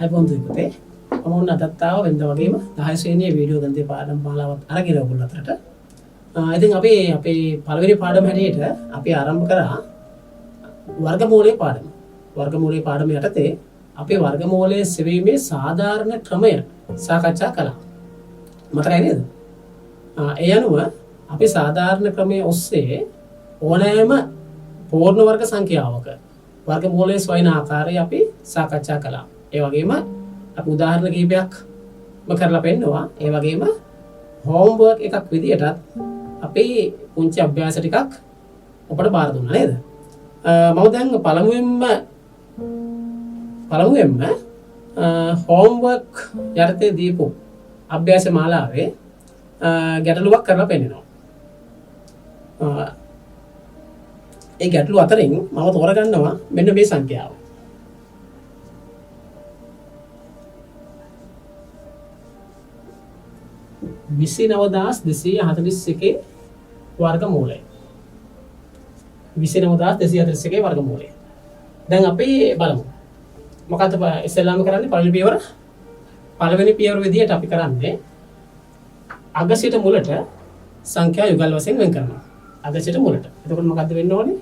අයිබෝන් දෙකේ මම උන් අදත් ආව වෙනද වගේම 10 ශ්‍රේණියේ වීඩියෝ ගන්ධේ පාඩම් මාලාවක් අරගෙන ඔයගොල්ලෝ අතරට. ඉතින් අපි අපේ පළවෙනි පාඩම හැටියට අපි ආරම්භ කරා වර්ගමූලයේ පාඩම. වර්ගමූලයේ පාඩම යටතේ අපේ වර්ගමූලයේ සෙවීමේ සාධාරණ ක්‍රමය සාකච්ඡා කළා. මතකයි නේද? ඒ අනුව අපි සාධාරණ ක්‍රමයේ ඔස්සේ ඕනෑම පූර්ණ වර්ග සංඛ්‍යාවක වර්ගමූලයේ සොයන ආකාරය අපි සාකච්ඡා කළා. ඒ වගේම අපි උදාහරණ කිහිපයක්ම කරලා පෙන්නනවා. ඒ වගේම හෝම්වර්ක් එකක් විදියටත් අපි පුංචි අභ්‍යාස ටිකක් ඔබට බාර දුන්නා නේද? මම දැන් පළමුවෙන්ම හෝම්වර්ක් යටතේ දීපු අභ්‍යාස මාලාවේ ගැටලුවක් කරලා පෙන්නනවා. ඒ ගැටලු අතරින් මම තෝරගන්නවා මෙන්න මේ සංඛ්‍යාව. 29241 වර්ගමූලය. 29241 වර්ගමූලය. දැන් අපි බලමු. මොකද්ද ඉස්සෙල්ලාම කරන්නේ පළවෙනි පියවර විදියට අපි කරන්නේ අග සිට මුලට සංඛ්‍යා යුගල් වශයෙන් වෙන් කරනවා. අග සිට මුලට. එතකොට මොකද්ද වෙන්න ඕනේ?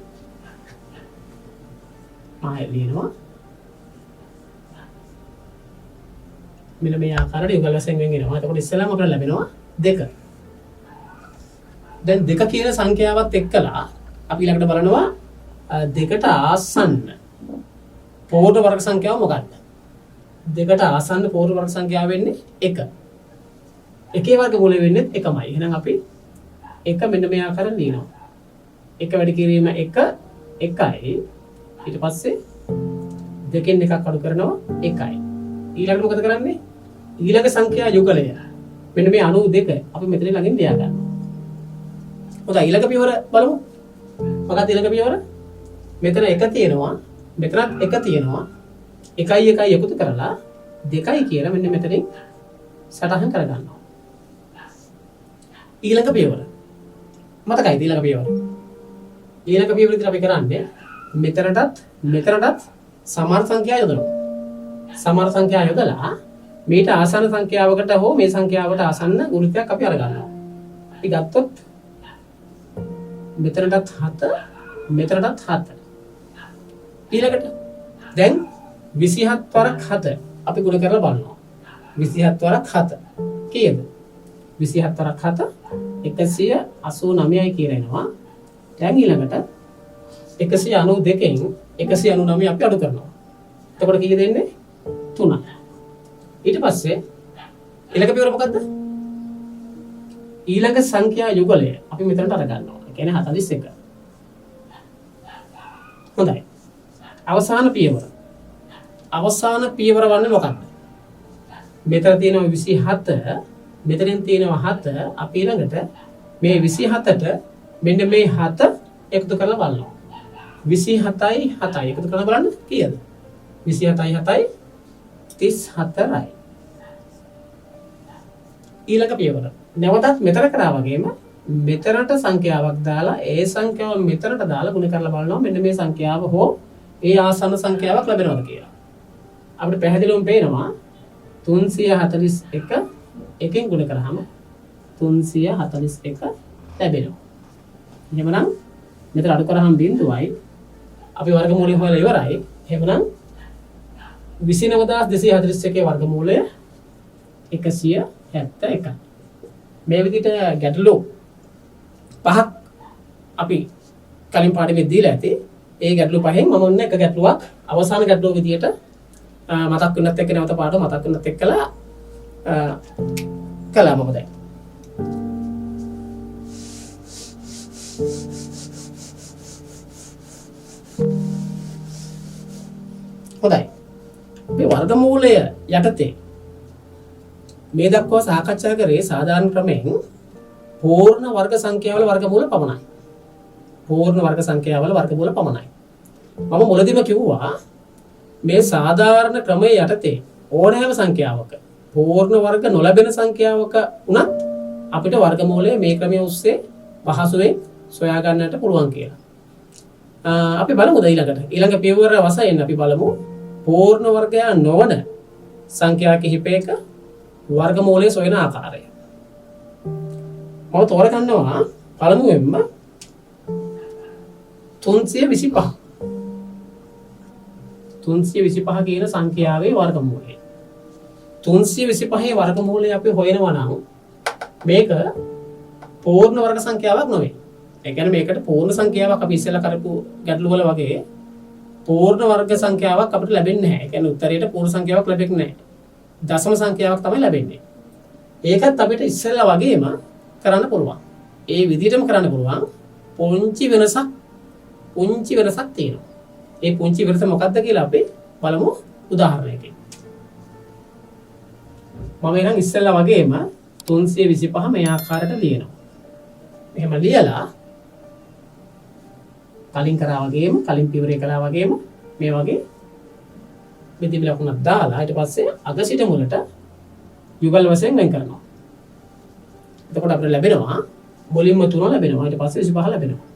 ලියනවා. මෙන්න මේ ආකාරයට යුගල් වශයෙන් වෙන් වෙනවා. එතකොට ඉස්සෙල්ලාම අපිට ලැබෙනවා 2. දැන් 2 කියන සංඛ්‍යාවත් එක්කලා අපි ඊළඟට බලනවා 2ට ආසන්න පූර්ණ වර්ග සංඛ්‍යාව මොකක්ද? 2ට ආසන්න පූර්ණ වර්ග සංඛ්‍යාව වෙන්නේ 1. එකේ වර්ගමූලය වෙන්නේ 1මයි. එහෙනම් අපි 1 මෙන්න මේ ආකාරයෙන් ලියනවා. 1 වැඩි කිරීම 1 1යි. ඊට පස්සේ 2කින් එකක් අඩු කරනවා 1යි. ඊළඟට මොකද කරන්නේ? ඊළඟ සංඛ්‍යා යුගලය. මෙන්න මේ 92 අපි මෙතන ළඟින් ලියා ගන්නවා. හොඳයි ඊළඟ පියවර බලමු. මොකක්ද ඊළඟ පියවර? මෙතන 1 තියෙනවා. මෙතනත් 1 තියෙනවා. 1යි 1යි එකතු කරලා 2යි කියලා මෙන්න මෙතනින් සටහන් කරගන්නවා. ඊළඟ පියවර. මතකයිද ඊළඟ පියවර? ඊළඟ පියවර විදිහට අපි කරන්නේ මෙතනටත් සමාන සංඛ්‍යා යොදනවා. සමාන සංඛ්‍යා යොදලා මේට ආසන්න සංඛ්‍යාවකට හෝ මේ සංඛ්‍යාවට ආසන්න ගුණිතයක් අපි අරගන්නවා. අපි ගත්තොත් මෙතනටත් 7 මෙතනටත් 7. ඊළඟට දැන් 27 වරක් 7 අපි ගුණ කරලා බලනවා. 27 වරක් 7 කීයද? 27 වරක් 7 189යි කියලා එනවා. දැන් ඊළඟට 192කින් 199 අපි අඩු කරනවා. එතකොට කීයද එන්නේ? 3. ඊට පස්සේ ඊළඟ පියවර මොකද්ද? ඊළඟ සංඛ්‍යා යුගලය අපි මෙතනට අරගන්නවා. ඒ කියන්නේ 41. හොඳයි. අවසාන පියවර වන්නේ මොකක්ද? මෙතන තියෙනවා 27, මෙතනින් තියෙනවා 7. අපි ඊළඟට මේ 27ට මෙන්න මේ 7 එකතු කරලා බලනවා. 27යි 7යි එකතු කරලා බලන්න කීයද? 27යි 7යි 34යි. ඊළඟ පියවර. නැවතත් මෙතන කරා වගේම මෙතනට සංඛ්‍යාවක් දාලා ඒ සංඛ්‍යාව මෙතනට දාලා ගුණ කරලා බලනවා මෙන්න මේ සංඛ්‍යාව හෝ ඒ ආසන්න සංඛ්‍යාවක් ලැබෙනවද කියලා. අපිට පැහැදිලිවම පේනවා 341 එකෙන් ගුණ කරාම 341 ලැබෙනවා. එහෙමනම් මෙතන අඩු කරාම බිඳුවයි අපි වර්ගමූලය හොයලා ඉවරයි. එහෙමනම් 29241 වර්ගමූලය 171. මේ විදිහට ගැටලු 5ක් අපි කලින් පාඩමේ දීලා ඇති. ඒ ගැටලු 5න් මම ඔන්න එක ගැටලුවක් අවසාන ගැටලුව විදිහට මතක් වෙනත් එක්ක නැවත පාඩම මතක් වෙනත් එක්කලා කළා මම දැන්. හොඳයි. මේ වර්ගමූලය යටතේ මේ දක්වා සාකච්ඡා කරේ සාධාරණ ක්‍රමයෙන් පූර්ණ වර්ග සංඛ්‍යාවල වර්ගමූල පමණයි. පූර්ණ වර්ග සංඛ්‍යාවල වර්ගමූල පමණයි. මම මුලදීම කිව්වා මේ සාධාරණ ක්‍රමයේ යටතේ ඕනෑම සංඛ්‍යාවක පූර්ණ වර්ග නොලැබෙන සංඛ්‍යාවක උනත් අපිට වර්ගමූලය මේ ක්‍රමයේ ඔස්සේ පහසුවෙන් සොයා ගන්නට පුළුවන් කියලා. අපි බලමු ඊළඟ පියවර වශයෙන් අපි බලමු පූර්ණ වර්ගය නොවන සංඛ්‍යා කිහිපයක වර්ගමූලය සොයන ආකාරය. මම තෝරගන්නවා පළමුවෙන්ම 325. 325 කියන සංඛ්‍යාවේ වර්ගමූලය. 325 වර්ගමූලය අපි හොයනවා නම් මේක පූර්ණ වර්ග සංඛ්‍යාවක් නෙවෙයි. ඒ කියන්නේ මේකට පූර්ණ සංඛ්‍යාවක් අපි ඉස්සෙල්ලා කරපු ගැටළු වල වගේ පූර්ණ වර්ග සංඛ්‍යාවක් අපිට ලැබෙන්නේ නැහැ. ඒ කියන්නේ උත්තරයට පූර්ණ සංඛ්‍යාවක් ලැබෙන්නේ නැහැ. දශම සංඛ්‍යාවක් තමයි ලැබෙන්නේ. ඒකත් අපිට ඉස්සෙල්ලා වගේම කරන්න පුළුවන්. ඒ විදිහටම කරන්න පුළුවන්. පුංචි වෙනසක් තියෙනවා. ඒ පුංචි වෙනස මොකක්ද කියලා අපි බලමු උදාහරණයකින්. මම එහෙනම් ඉස්සෙල්ලා වගේම 325 මේ ආකාරයට ලියනවා. එහෙම ලියලා කලින් කරා වගේම කලින් පියවරේ කළා වගේම මේ වගේ මෙදිබි ලකුණක් දාලා ඊට පස්සේ අග සිට මුලට යුගල් වශයෙන් වෙන් කරනවා. එතකොට අපිට ලැබෙනවා මුලින්ම 3 ලැබෙනවා ඊට පස්සේ 25 ලැබෙනවා.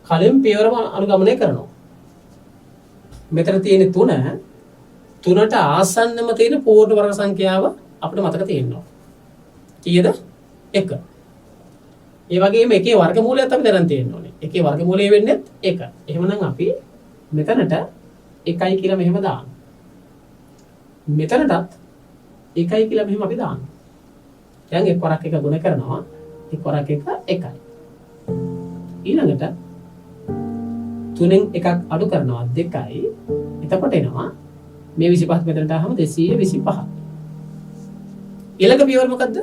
කලින් පියවරම අනුගමනය කරනවා. මෙතන තියෙන 3ට ආසන්නම තියෙන පූර්ණ වර්ග සංඛ්‍යාව අපිට මතක තියෙනවා. කීයද? 1. ඒ වගේම එකේ වර්ගමූලයත් අපි දැනන් තියෙන්න ඕනේ. එකේ වර්ගමූලය වෙන්නේ 1. එහෙමනම් අපි මෙතනට 1යි කියලා මෙහෙම දානවා. මෙතනටත් 1යි කියලා මෙහෙම අපි දානවා. දැන් එක් වරක් 1 ගුණ කරනවා. එක් වරක් 1 1යි. ඊළඟට 3න් එකක් අඩු කරනවා 2යි. එතකොට එනවා මේ 25 මෙතනට ආවම 225. ඊළඟ පියවර මොකද්ද?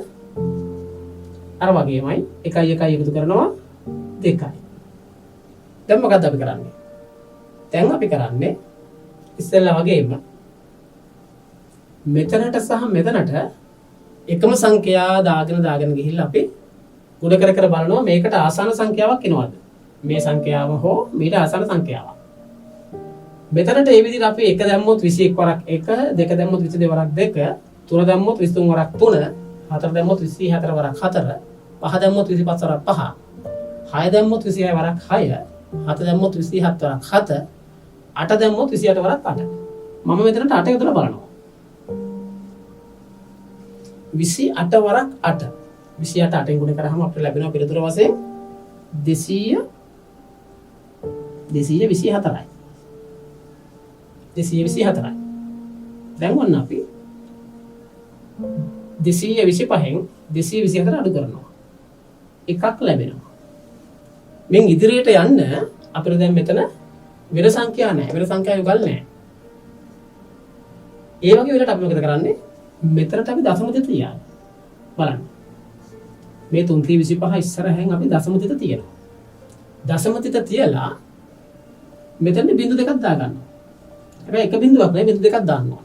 අර වගේමයි 1යි 1යි එකතු කරනවා 2යි. දැන් මොකද්ද අපි කරන්නේ? දැන් අපි කරන්නේ ඉස්සෙල්ලා වගේම මෙතනට සහ මෙතනට එකම සංඛ්‍යා දාගෙන ගිහිල්ලා අපි ගුණ කර බලනවා මේකට ආසන්න සංඛ්‍යාවක් එනවද? මේ සංඛ්‍යාව හෝ මීට ආසන්න සංඛ්‍යාවක්. මෙතනට මේ විදිහට අපි 1 දැම්මොත් 21 වරක් 1, 2 දැම්මොත් 22 වරක් 2, 3 දැම්මොත් 23 වරක් 3, 4 දැම්මොත් 24 වරක් 4, 5 දැම්මොත් 25 වරක් 5, 6 දැම්මොත් 26 වරක් 6, 7 දැම්මොත් 27 වරක් 7, 8 දැම්මොත් 28 වරක් 8. මම මෙතනට 8 යොදලා බලනවා. 28 වරක් 8. 28 8ෙන් ගුණ කරාම අපිට ලැබෙනවා පිළිතුර වශයෙන් 224යි. 224යි. දැන් ඔන්න අපි 225න් 224 අඩු කරනවා. එකක් ලැබෙනවා. මෙන් ඉදිරියට යන්න අපිට දැන් මෙතන වෙන සංඛ්‍යා නැහැ. වෙන සංඛ්‍යා යුගල් නැහැ. ඒ වගේ වෙලට අපි මොකද කරන්නේ? මෙතනට අපි දශම තිත තියනවා. බලන්න. මේ 325 ඉස්සරහෙන් අපි දශම තිත තියනවා. දශම තිත තියලා මෙතන බිංදු දෙකක් දාගන්නවා. හැබැයි එක බිංදුවක් නෙවෙයි බිංදු දෙකක් දාන්නවා.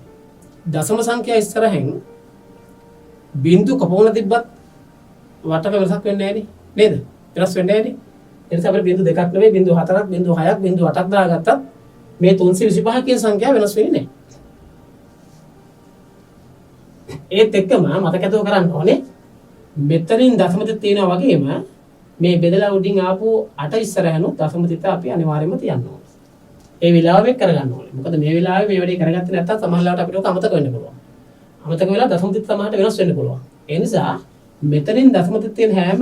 දශම සංඛ්‍යා ඉස්සරහෙන් බිංදු කපවල තිබ්බත් වටක වෙනසක් වෙන්නේ නැහැ නේද? වෙනස් වෙන්නේ නැහැ නේ. ඒ නිසා අපිට බිංදු දෙකක් නෙවෙයි බිංදු 4ක් බිංදු 6ක් බිංදු 8ක් දාගත්තත් මේ 325 කියන සංඛ්‍යාව වෙනස් වෙන්නේ නැහැ. ඒත් එක්කම මතක ඇතුව කරන්න ඕනේ මෙතනින් දශම තිත තියෙනවා වගේම මේ බෙදලා උඩින් ආපු 8 ඉස්සරහනොත් දශම තිත අපි අනිවාර්යයෙන්ම තියන්න ඕනේ. ඒ වෙලාවෙම කරගන්න ඕනේ. මොකද මේ වෙලාවේ මේ වැඩේ කරගත්තේ නැත්නම් සමහරවිට අපිට ඔක අමතක වෙන්න පුළුවන්. අමතක වෙලා දශම තිත සමහරට වෙනස් වෙන්න පුළුවන්. ඒ නිසා මෙතනින් දශම තිත තියෙන හැම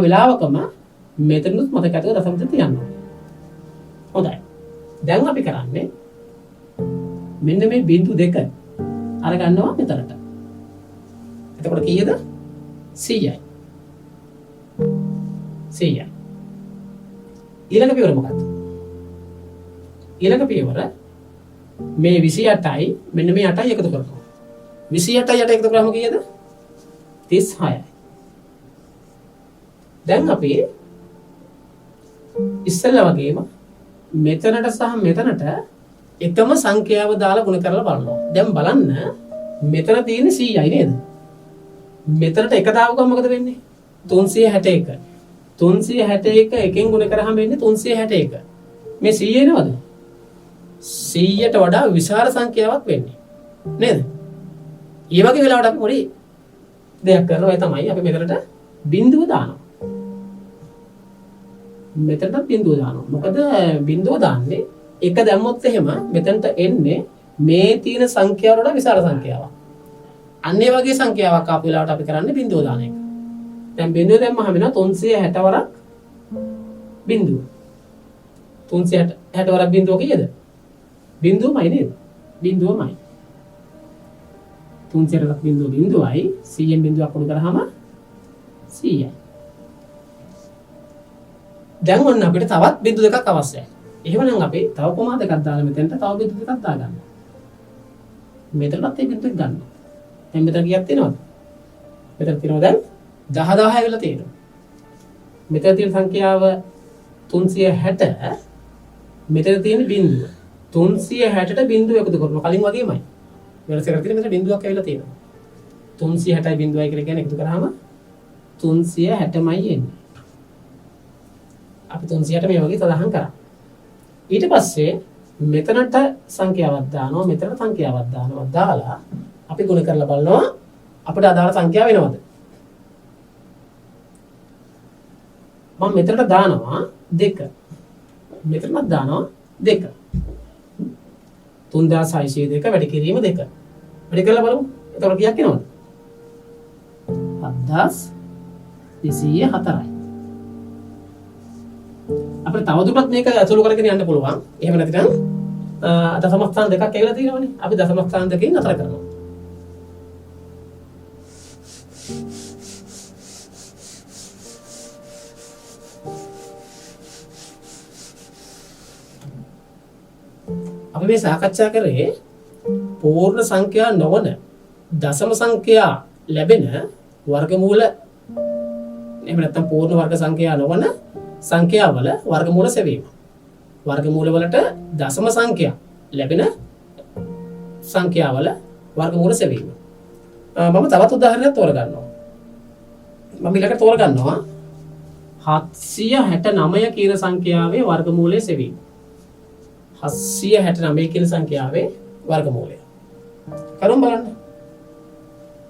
වෙලාවකම මෙතනොත් මතක ඇතුව දශම තිත තියන්න ඕනේ. හොඳයි. දැන් අපි කරන්නේ මෙන්න මේ බිංදු දෙක අරගන්නවා මෙතනට. එතකොට කීයද? 100යි. 100යි. ඊළඟ පියවර මොකක්ද? ඊළඟ පියවර මේ 28යි මෙන්න මේ 8යි එකතු කරනවා. 28යි 8 එකතු කරාම කීයද? 36යි. දැන් අපි ඉස්සෙල්ලා වගේම මෙතනට සහ මෙතනට එකම සංඛ්‍යාව දාලා ගුණ කරලා බලනවා. දැන් බලන්න මෙතන තියෙන 100යි නේද? මෙතනට එක දාව ගමන් මොකද වෙන්නේ? 361. 361 එකෙන් ගුණ කරාම වෙන්නේ 361. මේ 100 එනවද? 100ට වඩා විශාල සංඛ්‍යාවක් වෙන්නේ. නේද? ඒ වගේ වෙලාවට අපි පොඩි දෙයක් කරනවා. ඒ තමයි අපි මෙතනට බිංදුව දානවා. මෙතනට බිංදුව දානවා. මොකද බිංදුව දාන්නේ එක දැම්මොත් එහෙම මෙතනට එන්නේ මේ තියෙන සංඛ්‍යාව වල විශාල සංඛ්‍යාවක්. අන්න ඒ වගේ සංඛ්‍යාවක් ආපු වෙලාවට අපි කරන්නේ බිඳුව දාන එක. දැන් බිඳුව දැම්මම වෙනවා 360 වරක් බිඳුව. 360 වරක් බිඳුව කීයද? බිඳුවමයි නේද? බිඳුවමයි. 360ක් බිඳුවයි 100න් බිඳුවක් උණු කරාම 100යි. දැන් ඔන්න අපිට තවත් බිඳු දෙකක් අවශ්‍යයි. එහෙමනම් අපි තව කොමා දෙකක් දාලා මෙතෙන්ට තව බිඳු දෙකක් දාගන්නවා. මෙතනත් ඒ බිඳු එක ගන්නවා. දැන් මෙතන කීයක් තියෙනවද? මෙතන තියෙනවා දැන් 10000 වෙලා තියෙනවා. මෙතන තියෙන සංඛ්‍යාව 360 මෙතන තියෙන බිඳුව 360ට බිඳුව එකතු කරනවා. කලින් වගේමයි. වෙනස කරලා තියෙන මෙතන බිඳුවක් ඇවිල්ලා තියෙනවා. 360යි බිඳුවයි කියලා කියන්නේ එකතු කරාම 360මයි එන්නේ. අපි 360 මේ වගේ සඳහන් කරා. ඊට පස්සේ මෙතනට සංඛ්‍යාවක් දානවා මෙතන සංඛ්‍යාවක් දානවා දාලා අපි ගුණ කරලා බලනවා අපිට අදාළ සංඛ්‍යාව වෙනවද? මම මෙතනට දානවා 2. මෙතනත් දානවා 2. 3602 වැඩි කිරීම 2. වැඩි කරලා බලමු. එතකොට කීයක් එනවද? 7204යි. අපිට තවදුරටත් මේක අසුළු කරගෙන යන්න පුළුවන්. එහෙම නැතිනම් දශම ස්ථාන දෙකක් ඇවිල්ලා තියෙනවනේ. අපි දශම ස්ථාන දෙකකින් අතර කරනවා. අපි මේ සාකච්ඡා කරේ පූර්ණ සංඛ්‍යා නොවන දශම සංඛ්‍යා ලැබෙන වර්ගමූල එහෙම නැත්නම් පූර්ණ වර්ග සංඛ්‍යා නොවන සංඛ්‍යාවල වර්ගමූල සෙවීම. වර්ගමූල වලට දශම සංඛ්‍යා ලැබෙන සංඛ්‍යාවල වර්ගමූල සෙවීම. මම තවත් උදාහරණයක් තෝරගන්නවා. මම ඊළඟට තෝරගන්නවා 769 කියන සංඛ්‍යාවේ වර්ගමූලයේ සෙවීම. 769 කියන සංඛ්‍යාවේ වර්ගමූලය. කරුම් බලන්න.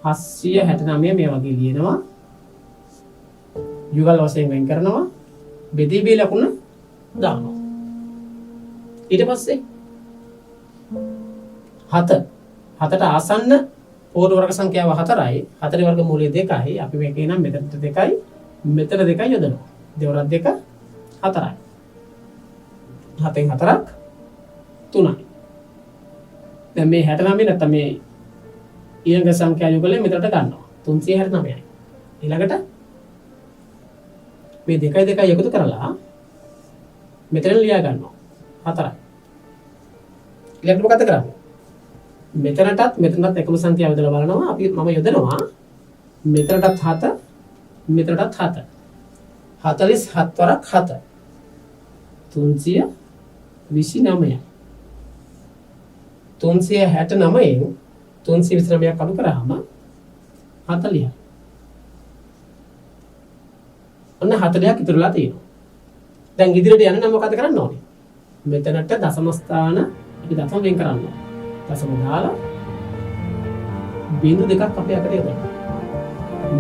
769 මේ වගේ ලියනවා. යුගල් වශයෙන් වෙන් කරනවා. බෙදී බී ලකුණ දානවා. ඊට පස්සේ 7ට ආසන්න පූර්ණ වර්ග සංඛ්‍යාව 4යි. 4 වර්ගමූලය 2යි. අපි මේකේ නම් මෙතනට 2යි මෙතන 2යි යොදනවා. දෙවරක් 2 4යි. 7න් 4ක් 3යි. දැන් මේ 69 නැත්නම් මේ ඊළඟ සංඛ්‍යා යුගලය මෙතනට ගන්නවා. 369යි. ඊළඟට මේ 2 එකතු කරලා මෙතන ලියා ගන්නවා 4යි. ඊළඟට මොකද කරන්නේ? මෙතනටත් එකම සංඛ්‍යාව යොදලා බලනවා. මම යොදනවා මෙතනටත් 7 මෙතනටත් 7. 47 වරක් 7. 329යි. 369න් 329ක් අඩු කරාම 40යි. ඔන්න 40ක් ඉතුරුලා තියෙනවා. දැන් ඉදිරියට යන්න නම් මොකද කරන්න ඕනේ? මෙතනට දශම ස්ථාන අපි දශම වෙන් කරන්න ඕනේ. දශම දාලා බිංදු දෙකක් අපේ අකට යොදන්න.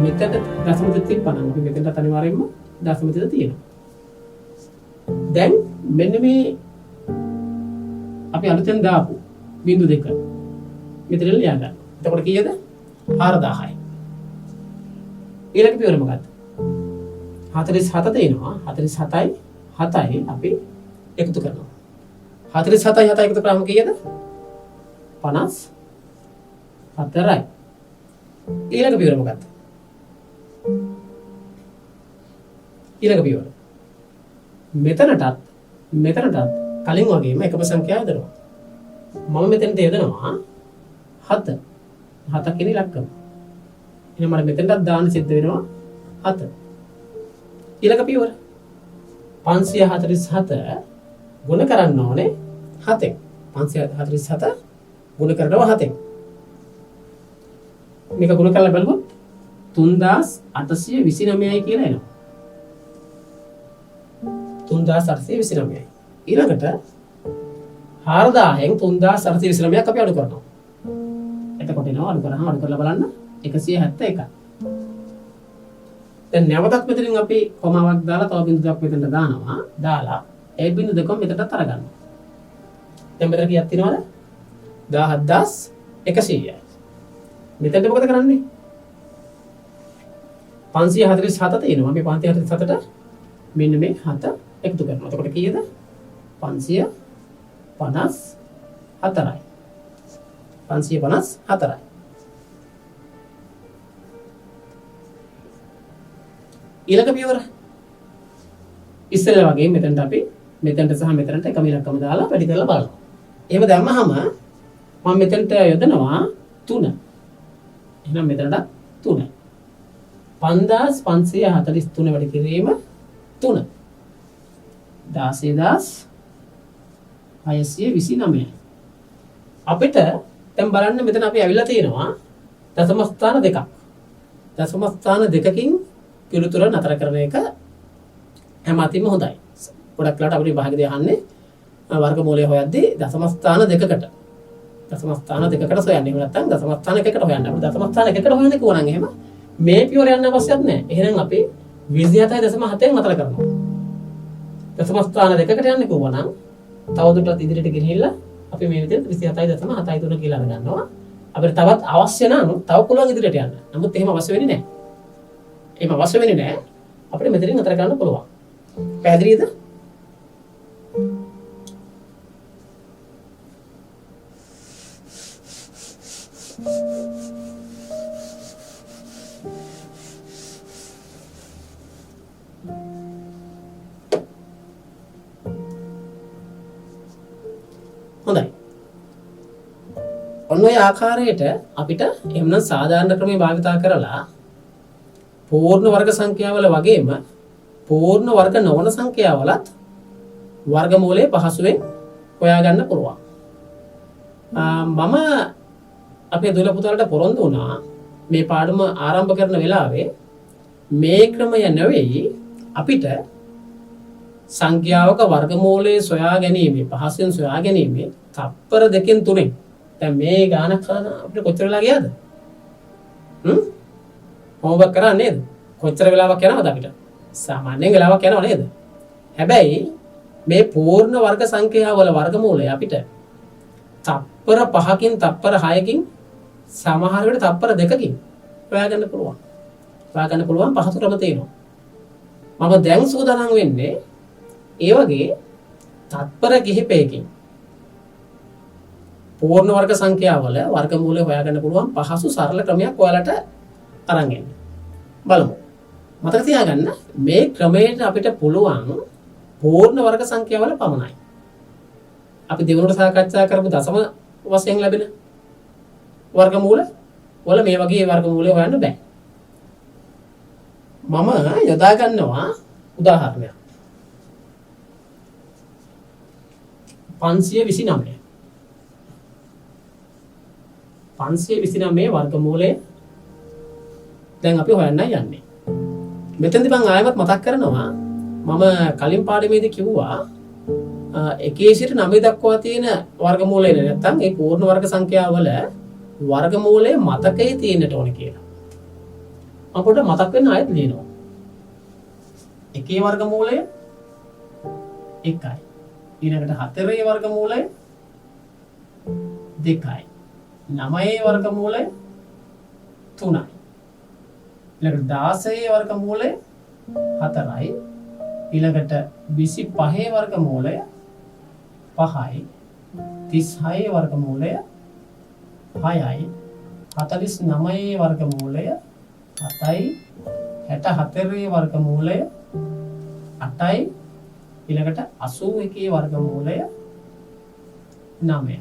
මෙතන දශම දෙක තිබ්බනම් අපි මෙතනට අනිවාර්යයෙන්ම දශම දෙක තියෙනවා. දැන් මෙන්න මේ අපි අලුතෙන් දාපු බිංදු දෙක මෙතන ලියා ගන්න. එතකොට කීයද? 4000යි. ඊළඟ පියවර මොකක්ද? 47 තියෙනවා. 47යි 7යි අපි එකතු කරනවා. 47යි 7යි එකතු කරාම කීයද? 54යි. ඊළඟ පියවර මොකක්ද? ඊළඟ පියවර. මෙතනටත් කලින් වගේම එකම සංඛ්‍යාව යොදනවා. මම මෙතනට යොදනවා 7. 7 කියන ඉලක්කම. එහෙනම් මට මෙතනටත් දාන්න සිද්ධ වෙනවා 7. ඊළඟ පියවර 547 ගුණ කරන්න ඕනේ 7ෙන්. 547 ගුණ කරනවා 7ෙන්. මේක ගුණ කරලා බලුවොත් 3829යි කියලා එනවා. 3829යි. ඊළඟට 4000න් 3829ක් අපි අඩු කරනවා. එතකොට එනවා අඩු කරලා බලන්න 171. දැන් නැවතත් මෙතනින් අපි කොමාවක් දාලා තව බිංදු දෙකක් මෙතනට දානවා. දාලා ඒ බිංදු දෙකම මෙතනට අරගන්නවා. දැන් මෙතන කීයක් තියෙනවද? 17100යි. මෙතනට මොකද කරන්නේ? 547 තියෙනවා. මේ 547ට මෙන්න මේ 7 එකතු කරනවා. එතකොට කීයද? 554යි. 554යි. ඊළඟ පියවර ඉස්සෙල්ලා වගේ මෙතනට අපි මෙතනට සහ මෙතනට එකම ඉලක්කම දාලා වැඩි කරලා බලනවා. එහෙම දැම්මහම මම මෙතනට යොදනවා 3. එහෙනම් මෙතනට 3. 5543 වැඩි කිරීම 3. 16629. අපිට දැන් බලන්න මෙතන අපි ඇවිල්ලා තියෙනවා දශම ස්ථාන දෙකක්. දශම ස්ථාන දෙකකින් පිළිතුර නතර කරන එක හැම අතින්ම හොඳයි. ගොඩක් වෙලාවට අපිට විභාගෙදී අහන්නේ වර්ගමූලය හොයද්දී දශම ස්ථාන දෙකකට. දශම ස්ථාන දෙකකට සොයන්නේ. එහෙම නැත්නම් දශම ස්ථාන එකකට හොයන්න. අපිට දශම ස්ථාන එකකට හොයන්න කිව්වනම් එහෙම මේ පියවර යන්න අවශ්‍යත් නැහැ. එහෙනම් අපි 27.7න් නතර කරනවා. දශම ස්ථාන දෙකකට යන්න කිව්වනම් තවදුරටත් ඉදිරියට ගෙනහිල්ලා අපි මේ විදිහට 27.73 කියලා අරගන්නවා. අපිට තවත් අවශ්‍ය නම් තව පුළුවන් ඉදිරියට යන්න. නමුත් එහෙම අවශ්‍ය වෙන්නේ නැහැ. එහෙම අවශ්‍ය වෙන්නේ නැහැ. අපිට මෙතනින් නතර කරන්න පුළුවන්. පැහැදිලිද? හොඳයි. ඔන්න ඔය ආකාරයට අපිට එම්නම් සාධාරණ ක්‍රමයේ භාවිතා කරලා පූර්ණ වර්ග සංඛ්‍යාවල වගේම පූර්ණ වර්ග නොවන සංඛ්‍යාවලත් වර්ගමූලය පහසුවෙන් හොයාගන්න පුළුවන්. මම අපේ දුල පුතාලට පොරොන්දු වුණා මේ පාඩම ආරම්භ කරන වෙලාවේ මේ ක්‍රමය නෙවෙයි අපිට සංඛ්‍යාවක වර්ගමූලයේ සොයා ගැනීම පහසුවෙන් සොයා ගැනීම තප්පර 2කින් 3න් දැන් මේ ගානක් කරන අපිට කොච්චර වෙලා ගියාද? හෝම්වර්ක් කරා නේද? කොච්චර වෙලාවක් යනවද අපිට? සාමාන්‍යයෙන් වෙලාවක් යනව නේද? හැබැයි මේ පූර්ණ වර්ග සංඛ්‍යාවල වර්ගමූලය අපිට තප්පර 5කින් තප්පර 6කින් සමහර වෙලට තප්පර 2කින් හොයාගන්න පුළුවන්. හොයාගන්න පුළුවන් පහසු ක්‍රම තියෙනවා. මම දැන් සූදානම් වෙන්නේ ඒ වගේ තත්පර කිහිපයකින් පූර්ණ වර්ග සංඛ්‍යාවල වර්ගමූලය හොයාගන්න පුළුවන් පහසු සරල ක්‍රමයක් ඔයාලට අරන් එන්න. බලමු. මතක තියාගන්න මේ ක්‍රමයට අපිට පුළුවන් පූර්ණ වර්ග සංඛ්‍යාවල පමණයි. අපි දෙවනුවට සාකච්ඡා කරපු දශම වශයෙන් ලැබෙන වර්ගමූල වල මේ වගේ වර්ගමූලය හොයන්න බෑ. මම යොදා ගන්නවා උදාහරණයක්. 529. 529 වර්ගමූලය දැන් අපි හොයන්න යන්නේ. මෙතෙන්දී මම ආයෙත් මතක් කරනවා මම කලින් පාඩමේදී කිව්වා 1 සිට 9 දක්වා තියෙන වර්ගමූලය නැත්නම් ඒ පූර්ණ වර්ග සංඛ්‍යාවල වර්ගමූලයේ මතකයේ තියෙන්නට ඕනේ කියලා. මම පොඩ්ඩක් මතක් වෙන්න ආයෙත් ලියනවා. 1 වර්ගමූලය 1යි. ඊළඟට 4 වර්ගමූලය 2යි. 9 වර්ගමූලය 3යි. ඊළඟට 16 වර්ගමූලය 4යි. ඊළඟට 25 වර්ගමූලය 5යි. 36 වර්ගමූලය 6යි. 49 වර්ගමූලය 7යි. 64 වර්ගමූලය 8යි. ඊළඟට 81 වර්ගමූලය 9යි.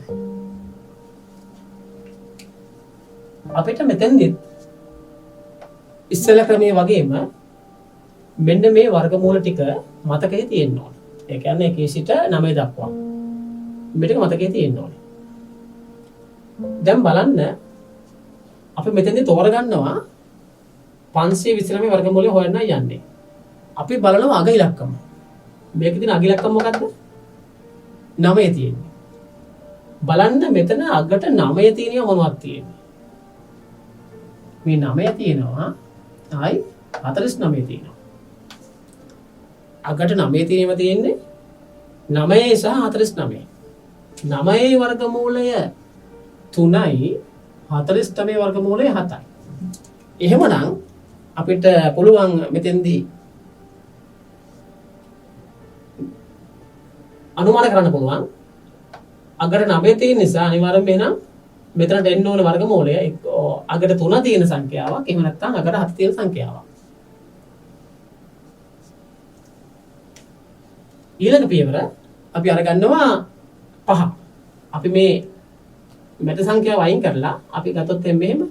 අපිට මෙතෙන්දි ඉස්සෙල්ලා ක්‍රමයේ වගේම මෙන්න මේ වර්ගමූල ටික මතකයේ තියෙන්න ඕනේ. ඒ කියන්නේ 1 සිට 9 දක්වා. මේ ටික මතකයේ තියෙන්න ඕනේ. දැන් බලන්න අපි මෙතෙන්දි තෝරගන්නවා 529 වර්ගමූලය හොයන්න යන්නේ. අපි බලනවා අග ඉලක්කම. මේකේ තියෙන අග ඉලක්කම මොකද්ද? 9 තියෙන්නේ. බලන්න මෙතන අගට 9 තියෙනවා මොනවද තියෙන්නේ? මේ 9 තියෙනවා ආයි 49 තියෙනවා. අගට 9 තියෙනවා තියෙන්නේ 9 සහ 49. 9 වර්ගමූලය 3යි 49 වර්ගමූලය 7යි. එහෙමනම් අපිට පුළුවන් මෙතෙන්දී අනුමාන කරන්න පුළුවන් අගට 9 තියෙන නිසා අනිවාර්යයෙන්ම එහෙනම් මෙතනට එන්න ඕන වර්ගමූලය අගට 3 තියෙන සංඛ්‍යාවක්. එහෙම නැත්නම් අගට 7 තියෙන සංඛ්‍යාවක්. ඊළඟ පියවර අපි අරගන්නවා 5. අපි මේ මෙත සංඛ්‍යාව අයින් කරලා අපි ගත්තොත් මෙහෙම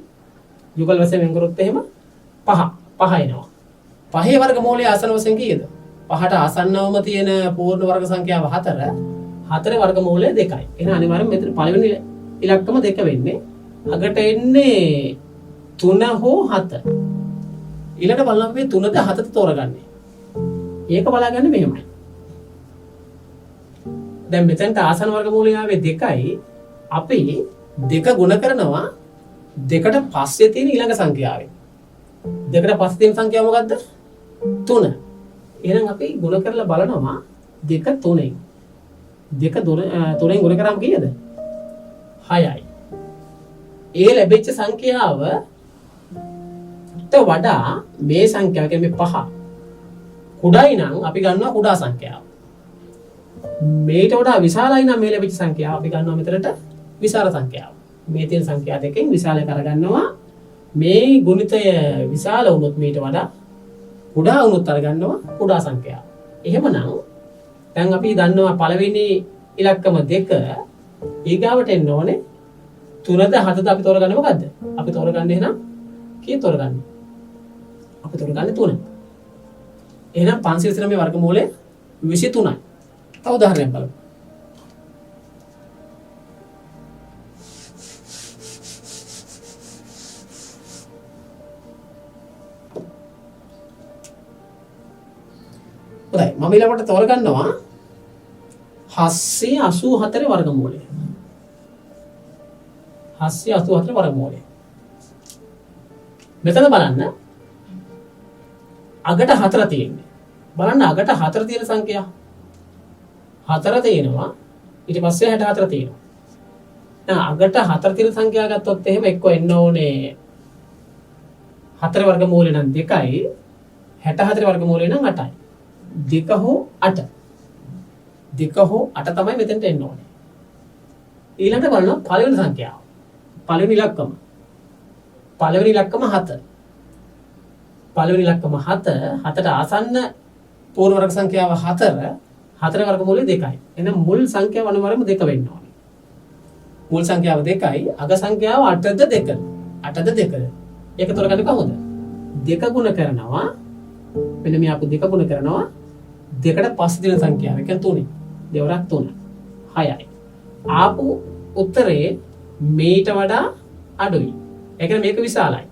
යුගල වශයෙන් වෙන් කරොත් එහෙම 5 එනවා. 5 වර්ගමූලය ආසන්න වශයෙන් කීයද? 5ට ආසන්නවම තියෙන පූර්ණ වර්ග සංඛ්‍යාව 4. 4 වර්ගමූලය 2යි. එහෙනම් අනිවාර්යයෙන් මෙතන පළවෙනි ඉලක්කම 2 වෙන්නේ. අගට එන්නේ 3 හෝ 7. ඊළඟට බලන්න අපි 3ද 7ද තෝරගන්නේ. ඒක බලාගන්නේ මෙහෙමයි. දැන් මෙතනට ආසන්න වර්ගමූලය ආවේ 2යි. අපි 2 ගුණ කරනවා 2ට පස්සේ තියෙන ඊළඟ සංඛ්‍යාවෙන්. 2ට පස්සේ තියෙන සංඛ්‍යාව මොකද්ද? 3. එහෙනම් අපි ගුණ කරලා බලනවා 2 3ෙන්. 3ෙන් ගුණ කරාම කීයද? 6යි. ඒ ලැබෙච්ච සංඛ්‍යාවට වඩා මේ සංඛ්‍යාව කියන්නේ 5 කුඩායි නම් අපි ගන්නවා කුඩා සංඛ්‍යාව. මේට වඩා විශාලයි නම් මේ ලැබිච්ච සංඛ්‍යාව අපි ගන්නවා මෙතනට විශාල සංඛ්‍යාව. මේ තියෙන සංඛ්‍යා දෙකෙන් විශාලය කරගන්නවා. මේ ගුණිතය විශාල වුණොත් මේට වඩා කුඩා වුණොත් අරගන්නවා කුඩා සංඛ්‍යාව. එහෙමනම් දැන් අපි දන්නවා පළවෙනි ඉලක්කම 2 ඊගාවට එන්න ඕනේ 3ද 7ද අපි තෝරගන්නේ මොකද්ද? අපි තෝරගන්නේ එහෙනම් කීය තෝරගන්නේ? අපි තෝරගන්නේ 3. එහෙනම් 529 වර්ගමූලය 23යි. තව උදාහරණයක් බලමු. හොඳයි මම ඊළඟට තෝරගන්නවා 784 වර්ගමූලය. 784 වර්ගමූලය. මෙතන බලන්න අගට 4 තියෙන්නේ. බලන්න අගට 4 තියෙන සංඛ්‍යා 4 තියෙනවා ඊට පස්සේ 64 තියෙනවා. දැන් අගට 4 තියෙන සංඛ්‍යා ගත්තොත් එහෙම එක්ක එන්න ඕනේ 4 වර්ගමූලය නම් 2යි 64 වර්ගමූලය නම් 8යි. 2 හෝ 8 තමයි මෙතෙන්ට එන්න ඕනේ. ඊළඟට බලනවා පළවෙනි සංඛ්‍යාව. පළවෙනි ඉලක්කම 7. පළවෙනි ඉලක්කම 7ට ආසන්න පූර්ණ වර්ග සංඛ්‍යාව 4 වර්ගමූලය 2යි. එහෙනම් මුල් සංඛ්‍යාව අනිවාර්යයෙන්ම 2 වෙන්න ඕනේ. මුල් සංඛ්‍යාව 2යි අග සංඛ්‍යාව 8ද 2ද. 8ද 2ද. ඒක තෝරගන්නේ කොහොමද? 2 ගුණ කරනවා මෙන්න මේ අපි 2 ගුණ කරනවා 2ට පස්සේ තියෙන සංඛ්‍යාව. ඒ කියන්නේ 3. දෙවරක් 3. 6යි. ආපු උත්තරේ මේට වඩා අඩුයි. ඒ කියන්නේ මේක විශාලයි.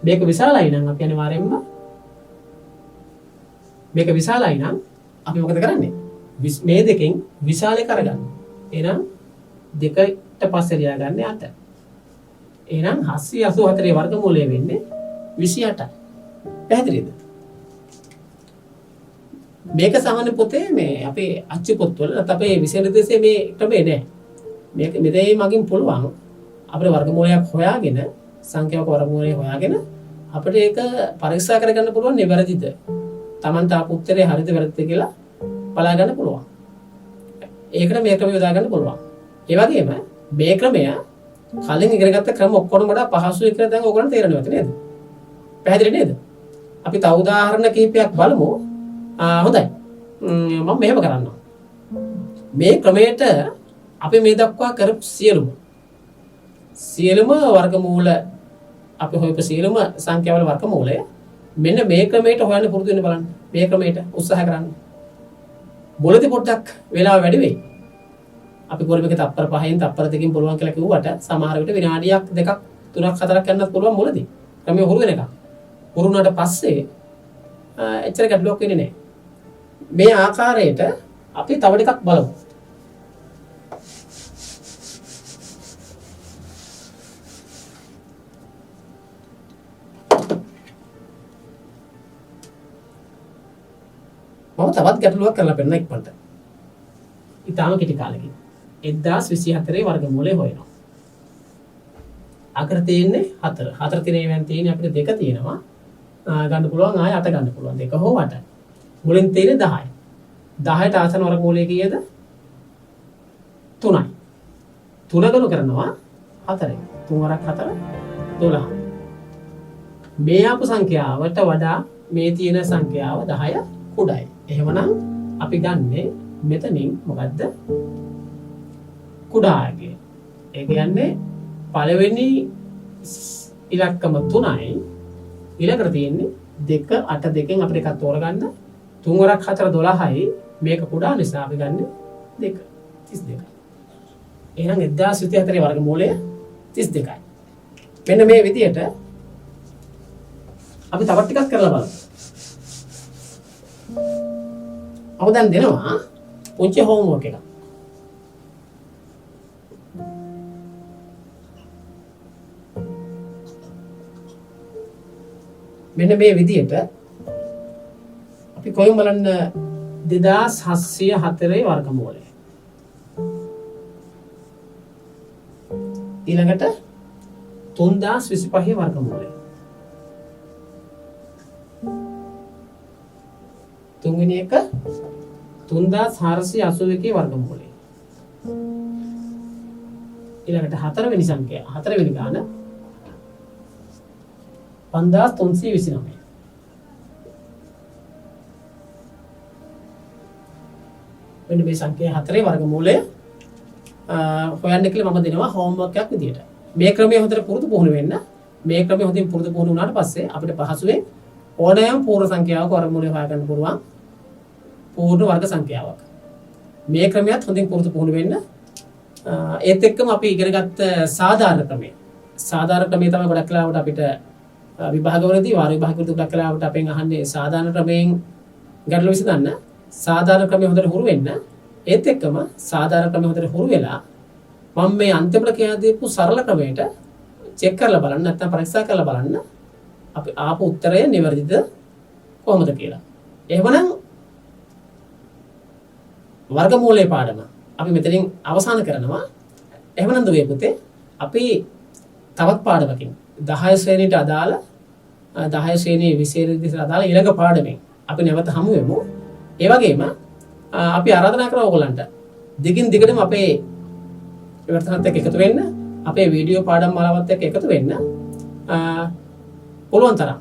මේක විශාලයි නම් අපි අනිවාර්යයෙන්ම මේක විශාලයි නම් අපි මොකද කරන්නේ? මේ දෙකෙන් විශාලය කරගන්න. එහෙනම් 2ට පස්සේ ලියාගන්නේ 8. එහෙනම් 784 වර්ගමූලය වෙන්නේ 28යි. පැහැදිලිද? මේක සාමාන්‍ය පොතේ මේ අපේ අච්චු පොත්වල අපේ විෂය නිර්දේශයේ මේ ක්‍රමේ නෑ. මේක මෙතේ මගින් පුළුවන් අපේ වර්ගමූලයක් හොයාගෙන සංඛ්‍යාවක වර්ගමූලය හොයාගෙන අපිට ඒක පරීක්ෂා කරගන්න පුළුවන් නිවැරදිද? Tamanට ආපු උත්තරේ හරිද වැරදිද කියලා බලා ගන්න පුළුවන්. ඒකට මේ ක්‍රමය යොදා ගන්න පුළුවන්. ඒ වගේම මේ ක්‍රමය කලින් ඉගෙනගත්ත ක්‍රම ඔක්කොම වඩා පහසුයි කියලා දැන් ඕගොල්ලන්ට තේරෙනවද නේද? පැහැදිලි නේද? අපි තව උදාහරණ කිහිපයක් බලමු. හොඳයි. මම මෙහෙම කරන්නම්. මේ ක්‍රමයට අපි මේ දක්වා කරපු සියලුම වර්ගමූල අපි හොයපු සියලුම සංඛ්‍යාවල වර්ගමූලය මෙන්න මේ ක්‍රමයට හොයන්න පුරුදු වෙන්න බලන්න. මේ ක්‍රමයට උත්සාහ කරන්න. මුලදී පොඩ්ඩක් වෙලාව වැඩි වෙයි. අපි පොරමක තප්පර 5න් තප්පර 2කින් පුළුවන් කියලා කිව්වට සමහර විට විනාඩියක් 2ක් 3ක් 4ක් යන්නත් පුළුවන් මුලදී. ක්‍රමය හුරු වෙනකම්. හුරු වුණාට පස්සේ එච්චර ගැටලුවක් වෙන්නේ නැහැ. මේ ආකාරයට අපි තව ටිකක් බලමු. මම තවත් ගැටලුවක් කරලා පෙන්නන ඉක්මනට. ඊටාම කෙටි කාලෙකින් 1024 වර්ගමූලය හොයනවා. අකර තියෙන්නේ 4. 4 තියෙනවෙන් තියෙන්නේ අපිට 2 තියෙනවා. ගන්න පුළුවන් ආය 8 ගන්න පුළුවන්. 2 හෝ 8. මුලින් තියෙන්නේ 10යි. 10ට ආසන වර්ගමූලය කීයද? 3යි. 3 ගණු කරනවා 4යි. 3 වරක් 4 12. මේ ආපු සංඛ්‍යාවට වඩා මේ තියෙන සංඛ්‍යාව 10 කුඩායි. එහෙමනම් අපි ගන්නේ මෙතනින් මොකද්ද? කුඩාගේ. ඒ කියන්නේ පළවෙනි ඉලක්කම 3යි ඊළඟට තියෙන්නේ 2 8 2න් අපිට එකක් තෝරගන්න 3 වරක් 4 12යි මේක කුඩා නිසා අපි ගන්නේ 2 32. එහෙනම් 1024 වර්ගමූලය 32යි. මෙන්න මේ විදිහට අපි තවත් ටිකක් කරලා බලමු. අප දැන් දෙනවා පුංචි හෝම්වර්ක් එකක්. මෙන්න මේ විදිහට අපි කොහෙන් බලන්න 2704 වර්ගමූලය. ඊළඟට 3025 වර්ගමූලය. තුන්වෙනි එක 3481 වර්ගමූලය. ඊළඟට හතරවෙනි සංඛ්‍යාව හතරවෙනි ගාන 5329. මෙන්න මේ සංඛ්‍යා හතරේ වර්ගමූලය හොයන්න කියලා මම දෙනවා හෝම්වර්ක් එකක් විදියට. මේ ක්‍රමයේ හොඳට පුරුදු පුහුණු වෙන්න. මේ ක්‍රමයේ හොඳින් පුරුදු පුහුණු වුණාට පස්සේ අපිට පහසුවෙන් ඕනෑම පූර්ණ සංඛ්‍යාවක වර්ගමූලය හොයාගන්න පුළුවන්. පූර්ණ වර්ග සංඛ්‍යාවක්. මේ ක්‍රමයක් හොඳින් පුරුදු පුහුණු වෙන්න. ඒත් එක්කම අපි ඉගෙන ගත්ත සාධාරණ ක්‍රමය. සාධාරණ ක්‍රමය තමයි ගොඩක් වෙලාවට අපිට විභාගවලදී වාර විභාගවලදී ගොඩක් වෙලාවට අපෙන් අහන්නේ සාධාරණ ක්‍රමයෙන් ගැටලු විසඳන්න. සාධාරණ ක්‍රමය හොඳට හුරු වෙන්න. ඒත් එක්කම සාධාරණ ක්‍රමය හොඳට හුරු වෙලා මම මේ අන්තිමට කියලා දීපු සරල ක්‍රමයට චෙක් කරලා බලන්න නැත්නම් පරීක්ෂා කරලා බලන්න අපි ආපු උත්තරය නිවැරදිද කොහොමද කියලා. එහෙමනම් වර්ගමූලයේ පාඩම අපි මෙතනින් අවසන් කරනවා. එහෙමනම් දුවේ පුතේ අපි තවත් පාඩමකින් 10 ශ්‍රේණියට අදාළ 10 ශ්‍රේණියේ විශේෂ අදාළ ඊළඟ පාඩමෙන් අපි නැවත හමු වෙමු. ඒ වගේම අපි ආරාධනා කරනවා ඔයගලන්ට දිගින් දිගටම අපේ විවර්තනත් එක්ක එකතු වෙන්න, අපේ වීඩියෝ පාඩම් මාලාවත් එක්ක එකතු වෙන්න. පුළුවන් තරම්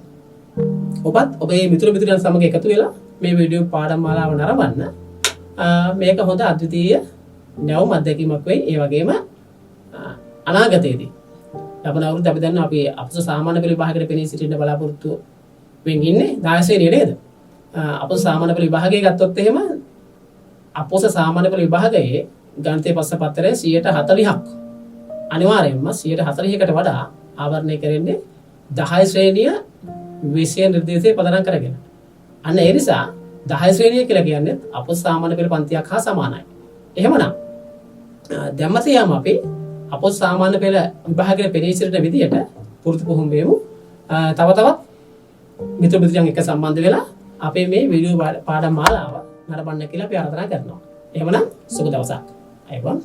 ඔබත් ඔබේ මිතුරන් සමග එකතු වෙලා මේ වීඩියෝ පාඩම් මාලාව නරඹන්න. මේක හොඳ අද්විතීය නැවුම් අත්දැකීමක් වෙයි. ඒ වගේම අනාගතයේදී ලබන අවුරුද්ද අපි දන්නවා අපි අපස සාමාන්‍ය පෙළ විභාගයට පෙනී සිටින්න බලාපොරොත්තු වෙමින් ඉන්නේ 10 ශ්‍රේණිය නේද? අපස සාමාන්‍ය පෙළ විභාගය ගත්තොත් එහෙම අපස සාමාන්‍ය පෙළ විභාගයේ ගණිතයේ පස්ස පත්‍රයේ 40%ක් අනිවාර්යයෙන්ම 40%කට වඩා ආවරණය කරන්නේ 10 ශ්‍රේණිය විෂය නිර්දේශයේ පදනම් කරගෙන. අන්න ඒ නිසා 10 ශ්‍රේණිය කියලා කියන්නේ අපස සාමාන්‍ය පෙළ පන්තියක් හා සමානයි. එහෙමනම් දැම්මතියම අපි අපොත් සාමාන්‍ය පෙළ විභාගයේ පෙනී සිටින විදියට පුරුදු පුහුණු වෙමු. තව තවත් මිතුරන් එක්ක සම්බන්ධ වෙලා අපේ මේ වීඩියෝ පාඩම් මාලාව නරඹන්න කියලා අපි ආරාධනා කරනවා. එහෙමනම් සුබ දවසක්. අයබෝන්.